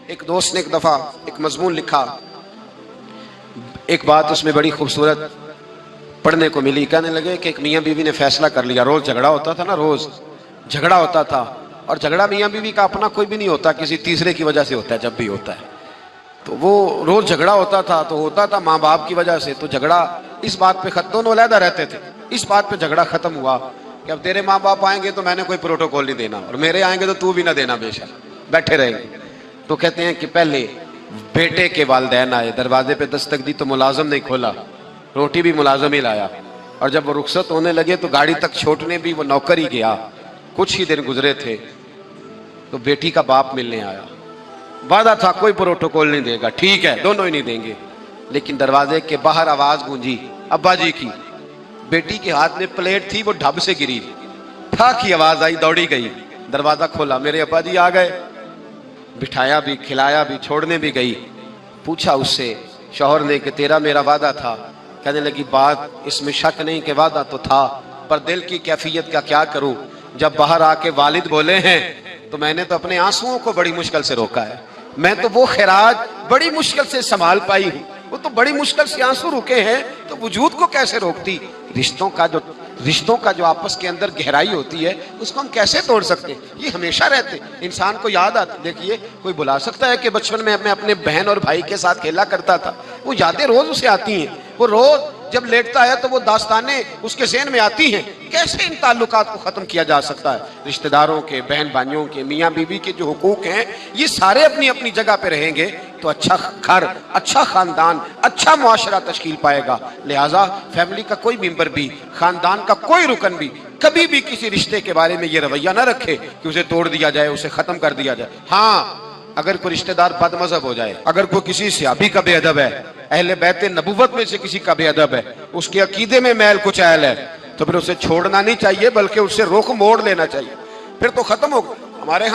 एक दोस्त ने एक दफ़ा एक मजमून लिखा, एक बात उसमें बड़ी खूबसूरत पढ़ने को मिली। कहने लगे कि एक मियाँ बीवी ने फैसला कर लिया, रोज़ झगड़ा होता था ना, रोज़ झगड़ा होता था, और झगड़ा मियाँ बीवी का अपना कोई भी नहीं होता, किसी तीसरे की वजह से होता है। जब भी होता है तो वो रोज़ झगड़ा होता था, तो होता था माँ बाप की वजह से। तो झगड़ा इस बात पे दोनों अलहदा रहते थे, इस बात पे झगड़ा ख़त्म हुआ कि अब तेरे माँ बाप आएंगे तो मैंने कोई प्रोटोकॉल नहीं देना, और मेरे आएंगे तो तू भी ना देना, बेशक बैठे रहेंगे। तो कहते हैं कि पहले बेटे के वालिदैन आए, दरवाजे पे दस्तक दी तो मुलाजम नहीं खोला, रोटी भी मुलाजम ही लाया, और जब वो रुखसत होने लगे तो गाड़ी तक छोड़ने भी वो नौकर ही गया। कुछ ही दिन गुजरे थे तो बेटी का बाप मिलने आया। वादा था कोई प्रोटोकॉल नहीं देगा, ठीक है दोनों ही नहीं देंगे, लेकिन दरवाजे के बाहर आवाज गूंजी अब्बा जी की। बेटी के हाथ में प्लेट थी, वो ढब से गिरी, ठा की आवाज आई, दौड़ी गई, दरवाजा खोला, मेरे अब्बा जी आ गए। बिठाया भी, खिलाया भी, छोड़ने भी गई। पूछा उससे शौहर ने कि तेरा मेरा वादा था। कहने लगी बात इसमें शक नहीं कि वादा तो था, पर दिल की कैफियत का क्या करूं, जब बाहर आके वालिद बोले हैं तो मैंने तो अपने आंसुओं को बड़ी मुश्किल से रोका है। मैं तो वो खैराज बड़ी मुश्किल से संभाल पाई हूँ, वो तो बड़ी मुश्किल से आंसू रुके हैं, तो वजूद को कैसे रोकती। रिश्तों का जो आपस के अंदर गहराई होती है उसको हम कैसे तोड़ सकते हैं। ये हमेशा रहते, इंसान को याद आती। देखिए कोई बुला सकता है कि बचपन में मैं अपने बहन और भाई के साथ खेला करता था, वो यादें रोज उसे आती हैं, वो रोज जब लेटता है तो वो दास्तानें उसके ज़हन में आती हैं। कैसे इन ताल्लुकात को ख़त्म किया जा सकता है। रिश्तेदारों के, बहन भाइयों के, मियाँ बीवी के जो हुकूक हैं ये सारे अपनी अपनी जगह पे रहेंगे तो अच्छा घर, अच्छा ख़ानदान, अच्छा मुआशरा तश्कील पाएगा। लिहाजा फैमिली का कोई मेंबर भी, ख़ानदान का कोई रुकन भी कभी भी किसी रिश्ते के बारे में ये रवैया ना रखे कि उसे तोड़ दिया जाए, उसे ख़त्म कर दिया जाए। हाँ, अगर कोई रिश्तेदार बदमज़हब हो जाए, अगर कोई किसी सहाबी का बेअदब है, अहले बैत नबुव्वत में से किसी का बेअदब है, उसके अकीदे में मैल कुछ ऐल है, तो फिर उसे छोड़ना नहीं चाहिए बल्कि उससे रुख मोड़ लेना चाहिए, फिर तो खत्म हो। हमारे